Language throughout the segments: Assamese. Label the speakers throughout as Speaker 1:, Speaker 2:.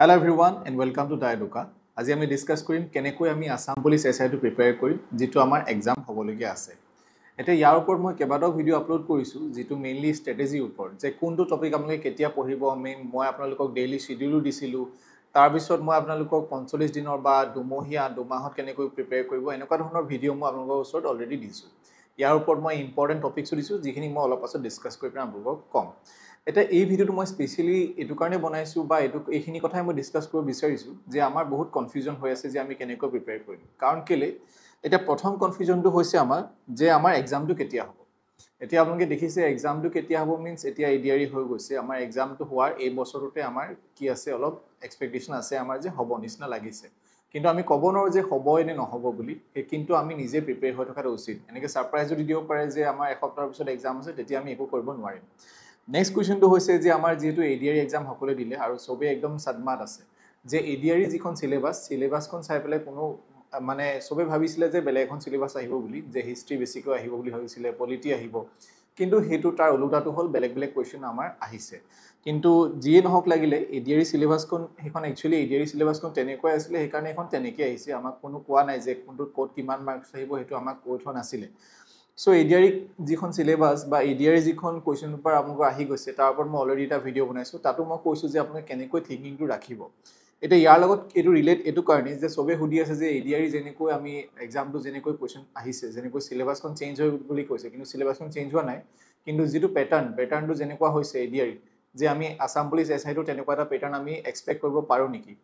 Speaker 1: Hello everyone and welcome to Diaduka. আজি আমি ডিসকাস কৰিম কেনেকৈ আমি আসাম পুলিচ এসআইটো প্ৰিপেয়াৰ কৰিম যেটো আমাৰ এক্সাম হ'বলগীয়া আছে। এটা ইয়াৰ ওপৰত মই কেইবাটাও ভিডিও আপলোড কৰিছো যেটো মেইনলি ষ্ট্ৰেটেজি ওপৰত যে কোনটো টপিক আপোনালোকে কেতিয়া পঢ়িব মই আপোনালোকক ডেইলি শিডিউল দিছিলো তাৰ পিছত মই আপোনালোকক 45 দিনৰ বা দুমাহত কেনেকৈ প্ৰিপেয়াৰ কৰিব এনেকুৱা ধৰণৰ ভিডিও মই আপোনালোকৰ ওচৰত অলৰেডি দিছো। ইয়াৰ ওপৰত মই ইম্পৰ্টেন্ট টপিকছ দিছো যিখিনি মই অলপ পাছত ডিসকাস কৰি আপোনালোকক কম। এটা এই ভিডিওটো মই স্পেশালি এটো কাৰণে বনাইছো বা এইখিনি কথাই মই ডিসকাস কৰিব বিচাৰিছো যে আমাৰ বহুত কনফিউজন হৈ আছে যে আমি কেনেকৈ প্ৰিপেয়াৰ কৰিম। কাৰণ কেলে এটা প্ৰথম কনফিউজনটো হৈছে আমাৰ যে আমাৰ এক্সামটো কেতিয়া হ'ব। এতিয়া আপোনালোকে দেখিছে এক্সামটো কেতিয়া হ'ব মিন্স এতিয়া এডিআৰই হৈ গৈছে আমাৰ এক্সামটো হোৱাৰ এই বছৰতে আমাৰ কি আছে অলপ এক্সপেক্টেশন আছে আমাৰ যে হ'ব নিচিনা লাগিছে। কিন্তু আমি ক'ব নোৱাৰো যে হ'ব নে নহ'ব বুলি কিন্তু আমি নিজে প্ৰিপেয়াৰ হৈ থকাটো উচিত। এনেকৈ সাৰপ্ৰাইজ যদি দিব পাৰে যে আমাৰ এসপ্তাহৰ পিছত এক্সাম আছে তেতিয়া আমি একো কৰিব নোৱাৰিম। নেক্সট কোৱেশ্চনটো হৈছে যে আমাৰ যেহেতু এডিআৰই এক্সাম সকলে দিলে আৰু সবে একদম সাদমাত আছে যে এডিআৰই যিখন সিলেবাসখন চাই পেলাই কোনো মানে সবে ভাবিছিলে যে বেলেগ এখন সিলেবাস আহিব বুলি যে হিষ্ট্ৰি বেছিকৈ আহিব বুলি ভাবিছিলে পলিটি আহিব কিন্তু হেতু তাৰ উলুটাটো হল বেলেগ কোৱেশ্চন আমাৰ আহিছে। কিন্তু যিয়ে নহক লাগিলে এডিআৰই সিলেবাসখন হেখন একচুয়ালি এডিআৰই সিলেবাসখন তেনেকৈ আছিল হেকাৰণে এখন তেনেকৈ আহিছে আমাক কোনো কোৱা নাই যে কোনটো কোড কিমান মাৰ্কস আহিব হেতু আমাক কৈ থোৱা নাছিলে। So এডিআৰই যিখন সিলেবাস বা এডিআৰই যিখন কোৱেশ্চন পেপাৰ আপোনালোকৰ আহি গৈছে তাৰ ওপৰত মই অলৰেডি এটা ভিডিও বনাইছো তাতো মই কৈছো যে আপোনালোকে কেনেকৈ থিংকিংটো ৰাখিব। এটা ইয়াৰ লগত এটো ৰিলেট এটো কাৰণে যে সবে হুদি আছে যে এডিআৰই যেনেকৈ আমি এক্সামটো যেনেকৈ কোৱেশ্চন আহিছে যেনেকৈ সিলেবাসখন চেঞ্জ হৈ বুলি কৈছে কিন্তু সিলেবাসখন চেঞ্জ হোৱা নাই কিন্তু যেটো প্যাটাৰ্নটো যেনেকুৱা হৈছে এডিআৰই যে আমি আসাম পুলিচ এসআইটো তেনেকুৱা এটা প্যাটাৰ্ন আমি এক্সপেক্ট কৰিব পাৰো নেকি।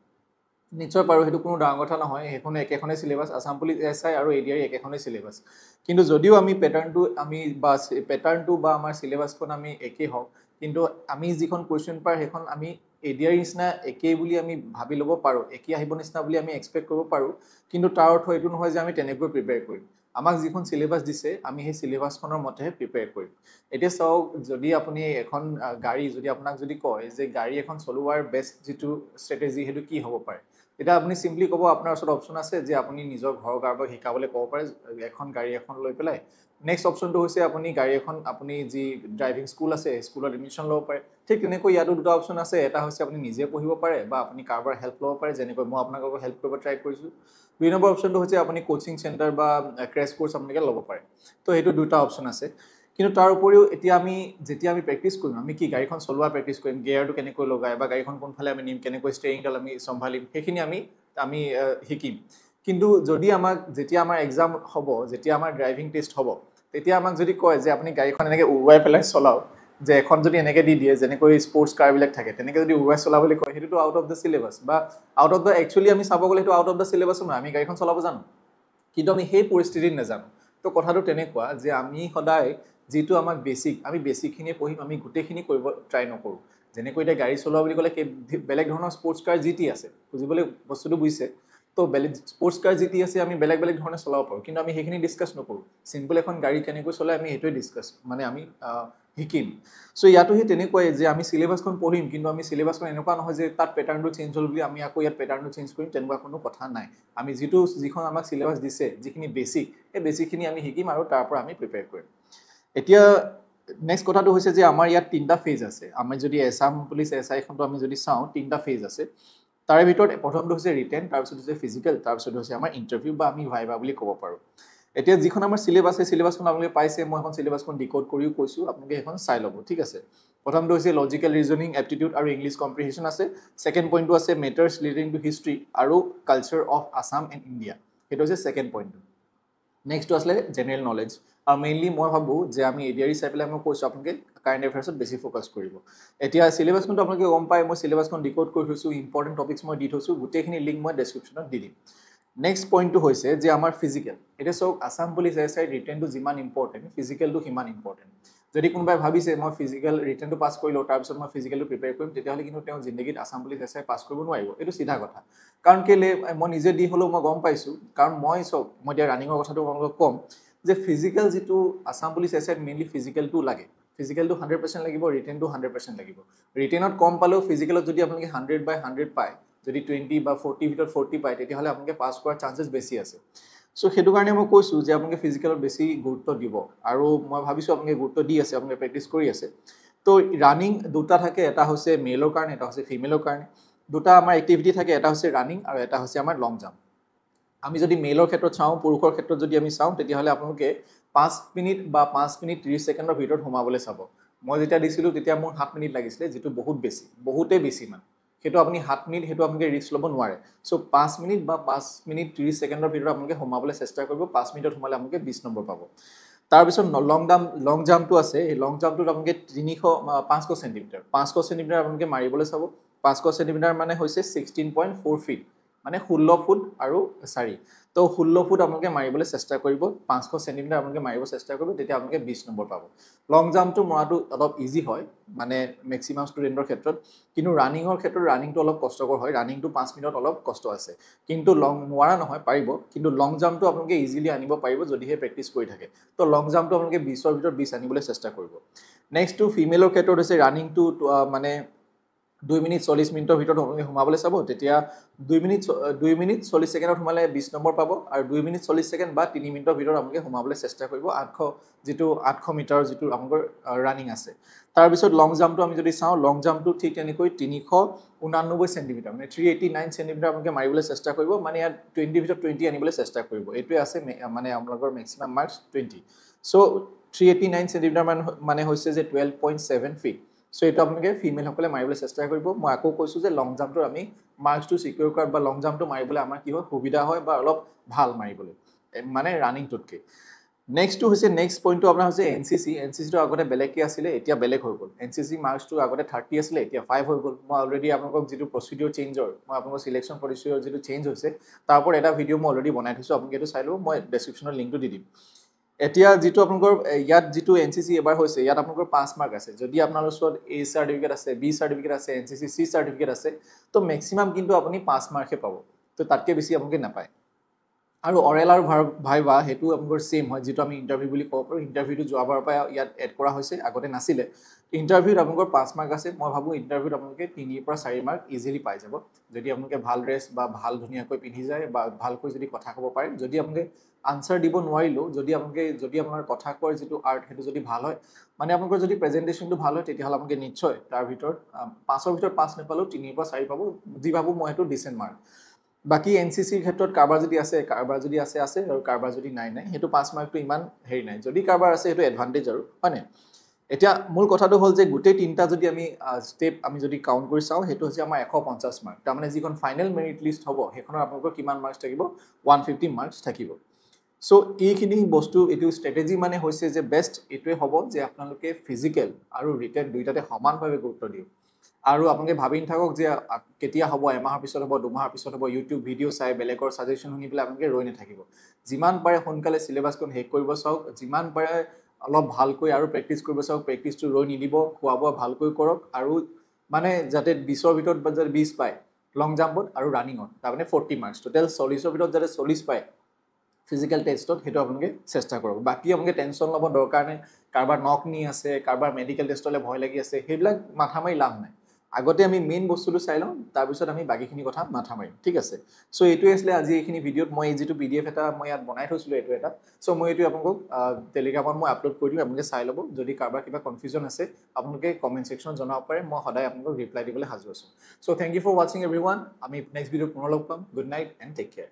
Speaker 1: নিশ্চয় পাৰো হেতু কোনো ডাঙৰ কথা নহয় হেখন একেখনে সিলেবাস আসাম পুলিচ এসআই আৰু এডিআৰই একেখনে সিলেবাস কিন্তু যদিও আমি প্যাটাৰ্নটো বা আমাৰ সিলেবাসখন আমি একে হওক কিন্তু আমি যিখন কোৱেশ্চন পাৰ হেখন আমি এডিআৰই নিচিনা একে বুলি আমি ভাবি লব পাৰো একে আহিব নিচিনা বুলি আমি এক্সপেক্ট কৰিব পাৰো কিন্তু তাৰ অৰ্থ এটো নহয় যে আমি তেনেকৈ প্ৰিপেয়াৰ কৰিম। আমাক যিখন সিলেবাস দিছে আমি সেই সিলেবাসখনৰ মতে প্ৰিপেয়াৰ কৰিম। এতিয়া চাওক যদি আপুনি এখন গাড়ী যদি আপোনাক যদি কয় যে গাড়ী এখন চলোৱাৰ বেষ্ট যেটো ষ্ট্ৰেটেজি হেতু কি হ'ব পাৰে এটা আপুনি সিম্পলি ক'ব আপোনাৰ ওচৰত অপচন আছে যে আপুনি নিজৰ ঘৰৰ কাৰোবাক শিকাবলৈ ক'ব পাৰে এখন গাড়ী এখন লৈ পেলাই। নেক্সট অপচনটো হৈছে আপুনি গাড়ী এখন আপুনি যি ড্ৰাইভিং স্কুল আছে স্কুলত এডমিশন ল'ব পাৰে। ঠিক তেনেকৈ ইয়াতো দুটা অপচন আছে এটা হৈছে আপুনি নিজে পঢ়িব পাৰে বা আপুনি কাৰোবাৰ হেল্প ল'ব পাৰে যেনেকৈ মই আপোনাক হেল্প কৰিব ট্ৰাই কৰিছো। দুই নম্বৰ অপচনটো হৈছে আপুনি কোচিং চেণ্টাৰ বা ক্ৰেশ কোৰ্স আপোনালোকে ল'ব পাৰে। তো হেতু দুটা অপচন আছে কিন্তু তাৰ উপৰিও এতিয়া আমি যেতিয়া আমি প্ৰেক্টিস কৰিম আমি কি গাড়ীখন চলোৱা প্ৰেক্টিস কৰিম গিয়াৰটো কেনেকৈ লগায় বা গাড়ীখন কোনফালে আমি নিম কেনেকৈ ষ্টেৰিংডাল আমি সম্ভালিম হেখিনি আমি শিকিম। কিন্তু যদি আমাক যেতিয়া আমাৰ এক্সাম হ'ব যেতিয়া আমাৰ ড্ৰাইভিং টেষ্ট হ'ব তেতিয়া আমাক যদি কয় যে আপুনি গাড়ীখন এনেকৈ উৰুৱাই পেলাই চলাও যে এখন যদি এনেকৈ দি দিয়ে যেনেকৈ স্পৰ্টছ কাৰ বিলাক থাকে তেনেকৈ যদি উৰুৱাই চলাবলৈ কয় হেতুটো আউট অফ দা সিলেবাস বা আউট অফ দা একচুয়ালি আমি চাব গলে হেতু আউট অফ দা সিলেবাস নহয় আমি গাড়ীখন চলাব জানো কিন্তু আমি সেই পৰিস্থিতিত নাজানো। তো কথাটো তেনেকুৱা যে আমি সদায় যেটো আমাক আমি বেসিকখিনি পঢ়িম আমি গুটেখিনি কৰিব ট্ৰাই নকৰো। যেনেকৈ এটা গাড়ী চলোৱা বুলি ক'লে বেলেগ ধৰণৰ স্পৰ্টছ কাৰ জিটি আছে বুজিবলৈ বস্তুটো বুজিছে। তো বেলেগ স্পৰ্টছ কাৰ জিটি আছে আমি বেলেগ ধৰণে চলাব পাৰো কিন্তু আমি হেখিনি ডিসকাস নকৰো সিম্পল এখন গাড়ী কেনেকৈ চলাই আমি হেতুই ডিসকাস মানে আমি শিকিম। সো ইয়াতো হে তেনেকৈ যে আমি সিলেবাসখন পঢ়িম কিন্তু আমি সিলেবাসখন এনেকুৱা নহয় যে তাত প্যাটাৰ্নটো চেঞ্জ হ'ল বুলি আমি আকৌ ইয়াত প্যাটাৰ্নটো চেঞ্জ কৰিম তেনেকুৱা কোনো কথা নাই। আমি যিখন আমাক সিলেবাস দিছে যিখিনি বেসিক এই বেসিকখিনি আমি শিকিম আৰু তাৰ পৰা আমি প্ৰিপেয়াৰ কৰিম। এতিয়া নেক্সট কথাটো হৈছে যে আমাৰ ইয়াত তিনটা ফেজ আছে আমি যদি আসাম পুলিচ এসআইখনটো আমি যদি চাও তিনটা ফেজ আছে। তাৰে ভিতৰত প্ৰথমটো হৈছে ৰিটেন তাৰপিছত হৈছে ফিজিক্যাল তাৰপিছত হৈছে আমাৰ ইন্টাৰভিউ বা আমি ভাইবা বুলি ক'ব পাৰো। এতিয়া যিখন আমাৰ সিলেবাস আছে সিলেবাসখন আপোনালোকে পাইছে মই এখন সিলেবাসখন ডিকোড কৰিও কৈছো আপোনালোকে এখন চাই ল'ব ঠিক আছে। প্ৰথমটো হৈছে লজিক্যাল ৰিজনিং এপ্টিটিউড আৰু ইংলিশ কম্প্ৰিহেনশন আছে। সেকেন্ড পইণ্টটো আছে মেটাৰ্স ৰিলেটিং টু হিষ্ট্ৰি আৰু culture of Assam and India হেতু হৈছে সেকেন্ড পইণ্ট। নেক্সট আসলে জেনাৰেল নলেজ আৰু মেইনলি মই ভাবো যে আমি এডিআৰই চাই পেলাই মই কৈছো আপোনালোকে কাৰেন্ট এফেয়াৰ্সত বেছি ফোকাস কৰিব। এতিয়া সিলেবাসখনটো আপোনালোকে গম পায় মই সিলেবাসখন ডিকোড কৰি থৈছো ইম্পৰ্টেন্ট টপিকস মই দি থৈছো গুটেখিনি লিংক মই ডেসক্ৰিপচনত দি দিম। নেক্সট পইণ্টটো হৈছে যে আমাৰ ফিজিক্যাল এটা সব আসাম পুলিচ এসআই ৰিটেনটো যিমান ইম্পৰ্টেন্ট ফিজিক্যালটো সিমান ইম্পৰ্টেন্ট। যদি কোনোবাই ভাবিছে মই ফিজিক্যাল ৰিটেনটো পাস কৰিলো তাৰ পিছত মই ফিজিক্যালটো প্ৰিপেয়াৰ কৰিম তেতিয়াহলে কিন্তু তেওঁ জিন্দগীত আসাম পুলিচ এসআই পাস কৰিব নোৱাৰিব এটো সিধা কথা। কাৰণ কেলে মই নিজে দি হলো মই গম পাইছো কাৰণ মই এতিয়া ৰানিঙৰ কথাটো আপোনালোকক কম যে ফিজিক্যাল যেটো আসাম পুলিচ এসআই মেইনলি ফিজিক্যালটো লাগে ফিজিক্যালটো 100% লাগিব ৰিটেনটো 100% লাগিব। ৰিটেনত কম পালেও ফিজিক্যালত যদি আপোনালোকে 100/100 পায় যদি 20 বা 40 ভিতৰত 40 পায় তেতিয়াহলে আপোনালোকে পাস কৰাৰ চান্সেস বেছি আছে। সো হেতু কাৰণে মই কৈছো যে আপোনালোকে ফিজিক্যালত বেছি গুৰুত্ব দিব আৰু মই ভাবিছো আপোনালোকে গুৰুত্ব দি আছে আপোনালোকে প্ৰেক্টিস কৰি আছে। তো ৰানিং দুটা থাকে এটা হৈছে মেলৰ কাৰণে এটা হৈছে ফিমেলৰ কাৰণে। দুটা আমাৰ এক্টিভিটি থাকে, এটা হৈছে ৰানিং আৰু এটা হৈছে আমাৰ লং জাম্প। আমি যদি মেলৰ ক্ষেত্ৰত চাওঁ, পুৰুষৰ ক্ষেত্ৰত যদি আমি চাওঁ, তেতিয়াহ'লে আপোনালোকে 5 মিনিট বা 5 মিনিট 30 ছেকেণ্ডৰ ভিতৰত সোমাবলৈ চাব। মই যেতিয়া দিছিলোঁ তেতিয়া মোৰ 7 মিনিট লাগিছিলে, যিটো বহুতেই বেছি মানে। সেইটো আপুনি 7 মিনিট সেইটো আপোনালোকে ৰিস্ক ল'ব নোৱাৰে। চ' 5 মিনিট বা 5 মিনিট 30 ছেকেণ্ডৰ ভিতৰত আপোনালোকে সোমাবলৈ চেষ্টা কৰিব। 5 মিনিটত সোমালে আপোনালোকে 20 নম্বৰ পাব। তাৰপিছত লং জাম্পটো আছে, এই লং জাম্পটোত আপোনালোকে 500 চেণ্টিমিটাৰ আপোনালোকে মাৰিবলৈ চাব। 500 চেণ্টিমিটাৰ মানে হৈছে 16.4 ফিট, মানে 16 ফুট আৰু 4। তো 16 ফুট আপোনালোকে মাৰিবলৈ চেষ্টা কৰিব, 500 চেণ্টিমিটাৰ আপোনালোকে মাৰিব চেষ্টা কৰিব, তেতিয়া আপোনালোকে 20 নম্বৰ পাব। লং জাম্পটো মৰাটো অলপ ইজি হয় মানে মেক্সিমাম ষ্টুডেণ্টৰ ক্ষেত্ৰত, কিন্তু ৰানিঙৰ ক্ষেত্ৰত ৰানিংটো অলপ কষ্টকৰ হয়। ৰানিংটো 5 মিনিটত অলপ কষ্ট আছে, কিন্তু নোৱাৰা নহয়, পাৰিব। কিন্তু লং জাম্পটো আপোনালোকে ইজিলি আনিব পাৰিব যদিহে প্ৰেক্টিছ কৰি থাকে। তো লং জাম্পটো আপোনালোকে 20ৰ ভিতৰত 20 আনিবলৈ চেষ্টা কৰিব। নেক্সটটো ফিমেলৰ ক্ষেত্ৰত হৈছে ৰানিংটো মানে 2 মিনিট 40 মিনিটৰ ভিতৰত আপোনালোকে সোমাবলৈ চাব। তেতিয়া 2 মিনিট 40 ছেকেণ্ডত সোমালে 20 নম্বৰ পাব, আৰু 2 মিনিট 40 ছেকেণ্ড বা 3 মিনিটৰ ভিতৰত আপোনালোকে সোমাবলৈ চেষ্টা কৰিব 800 মিটাৰৰ যিটো আপোনালোকৰ ৰানিং আছে। তাৰপিছত লং জাম্পটো আমি যদি চাওঁ, লং জাম্পটো ঠিক তেনেকৈ 389 চেণ্টিমিটাৰ মানে 389 চেণ্টিমিটাৰ আপোনালোকে মাৰিবলৈ চেষ্টা কৰিব, মানে ইয়াত 20 ভিতৰত 20 আনিবলৈ চেষ্টা কৰিব। এইটোৱে আছে মানে আপোনালোকৰ মেক্সিমাম মাৰ্কছ 20। চ' 389 চেণ্টিমিটাৰ মানে হৈছে যে 12.7 ফিট। চ' এইটো আপোনালোকে ফিমেলসকলে মাৰিবলৈ চেষ্টা কৰিব। মই আকৌ কৈছোঁ যে লং জাম্পটোৰ আমি মাৰ্কছটো চিকিউৰ কৰাত বা লং জাম্পটো মাৰিবলৈ আমাৰ কি হয়, সুবিধা হয় বা অলপ ভাল মাৰিবলৈ মানে ৰানিংটোতকৈ। নেক্সট পইণ্টটো আপোনাৰ হৈছে এনচিচিটো আগতে বেলেগকৈ আছিলে, এতিয়া বেলেগ হৈ গ'ল। এনচিচি মাৰ্কছটো আগতে 30 আছিলে, এতিয়া 5 হৈ গ'ল। মই অলৰেডি আপোনালোকক যিটো প্ৰচিডিঅ'ৰ মই আপোনালোকৰ চিলেকশ্যন প্ৰচিডিঅ'ৰ যিটো চেঞ্জ হৈছে, তাৰ ওপৰত এটা ভিডিঅ' মই অলৰেডি বনাই থৈছোঁ, আপোনালোকে এইটো চাই ল'ব। মই ডেছক্ৰিপশ্যনত লিংকটো দি দিম। এতিয়া যিটো আপোনালোকৰ ইয়াত যিটো এনচিচি এবাৰ হৈছে, ইয়াত আপোনালোকৰ 5 মাৰ্ক আছে। যদি আপোনালোকৰ ওচৰত A চাৰ্টিফিকেট আছে, B চাৰ্টিফিকেট আছে, এনচিচি C চাৰ্টিফিকেট আছে, তো মেক্সিমাম কিন্তু আপুনি 5 মাৰ্কহে পাব, তো তাতকৈ বেছি আপোনালোকে নাপায়। আৰু অৰেল আৰু ভাইভা সেইটো আপোনালোকৰ ছেইম হয়, যিটো আমি ইণ্টাৰভিউ বুলি ক'ব পাৰোঁ। ইণ্টাৰভিউটো যোৱাবাৰৰ পৰা ইয়াত এড কৰা হৈছে, আগতে নাছিলে। ইণ্টাৰভিউত আপোনালোকৰ 5 মাৰ্ক আছে। মই ভাবোঁ ইণ্টাৰভিউত আপোনালোকে 3 পৰা 4 মাৰ্ক ইজিলি পাই যাব, যদি আপোনালোকে ভাল ড্ৰেছ বা ভাল ধুনীয়াকৈ পিন্ধি যায় বা ভালকৈ যদি কথা ক'ব পাৰে। যদি আপোনালোকে আনচাৰ দিব নোৱাৰিলেও, যদি আপোনাৰ কথা কোৱাৰ যিটো আৰ্ট সেইটো যদি ভাল হয়, মানে আপোনালোকৰ যদি প্ৰেজেণ্টেশ্যনটো ভাল হয়, তেতিয়াহ'লে আপোনালোকে নিশ্চয় তাৰ ভিতৰত 5ৰ ভিতৰত 5 নাপালেও 3 পৰা 4 পাব, যি ভাবোঁ মই সেইটো ডিচেণ্ট মাৰ্ক। বাকী এনচিচিৰ ক্ষেত্ৰত কাৰোবাৰ যদি আছে আৰু কাৰোবাৰ যদি নাই, সেইটো 5 মাৰ্কটো ইমান হেৰি নাই। যদি কাৰোবাৰ আছে সেইটো এডভান্টেজ আৰু, হয়নে? এতিয়া মূল কথাটো হ'ল যে গোটেই তিনিটা যদি আমি ষ্টেপ আমি যদি কাউণ্ট কৰি চাওঁ, সেইটো হৈছে আমাৰ 150 মাৰ্ক। তাৰমানে যিখন ফাইনেল মেৰিট লিষ্ট হ'ব, সেইখনৰ আপোনালোকৰ কিমান মাৰ্কছ থাকিব? 150 মাৰ্কছ থাকিব। চ' এইখিনি বস্তু, এইটো ষ্ট্ৰেটেজি মানে হৈছে যে বেষ্ট এইটোৱে হ'ব যে আপোনালোকে ফিজিকেল আৰু ৰিটেন দুইটাতে সমানভাৱে গুৰুত্ব দিয়ক। আৰু আপোনালোকে ভাবি নাথাকক যে কেতিয়া হ'ব, এমাহৰ পিছত হ'ব, 2 মাহৰ পিছত হ'ব, ইউটিউব ভিডিঅ' চাই বেলেগৰ ছাজেশ্যন শুনি পেলাই আপোনালোকে ৰৈ নাথাকিব। যিমান পাৰে সোনকালে চিলেবাছখন শেষ কৰিব চাওক, যিমান পাৰে অলপ ভালকৈ আৰু প্ৰেক্টিছ কৰিব চাওক। প্ৰেক্টিছটো ৰৈ নিদিব, খোৱা বোৱা ভালকৈ কৰক, আৰু মানে যাতে 20ৰ ভিতৰত যাতে 20 পায় লং জাম্পত আৰু ৰানিঙত, তাৰমানে 40 মাৰ্কছ। টোটেল 40ৰ ভিতৰত যাতে 40 পায় ফিজিকেল টেষ্টত, সেইটো আপোনালোকে চেষ্টা কৰক। বাকী আপোনালোকে টেনশ্যন ল'ব দৰকাৰ নাই। কাৰোবাৰ নক নি আছে, কাৰোবাৰ মেডিকেল টেষ্টলৈ ভয় লাগি আছে, সেইবিলাক মাথা মাৰি লাভ নাই। আগতে আমি মেইন বস্তুটো চাই লওঁ, তাৰপিছত আমি বাকীখিনি কথা মাথা মাৰিম, ঠিক আছে? চ' এইটোৱে আছিলে আজি এইখিনি ভিডিঅ'ত। মই এই যিটো PDF এটা মই ইয়াত বনাই থৈছিলোঁ, এইটো এটা। চ' মই এইটো আপোনালোকক টেলিগ্ৰামত মই আপলোড কৰি দিম, আপোনালোকে চাই ল'ব। যদি কাৰোবাৰ কিবা কনফিউজন আছে, আপোনালোকে কমেণ্ট ছেকশ্যনত জনাব পাৰে। মই সদায় আপোনালোকক ৰিপ্লাই দিবলৈ সাজু আছোঁ। চ' থেংক ইউ ফৰ ৱাচিং এভৰিৱান। আমি নেক্সট ভিডিঅ'ত পুনৰ লগ পাম। Good night and take care.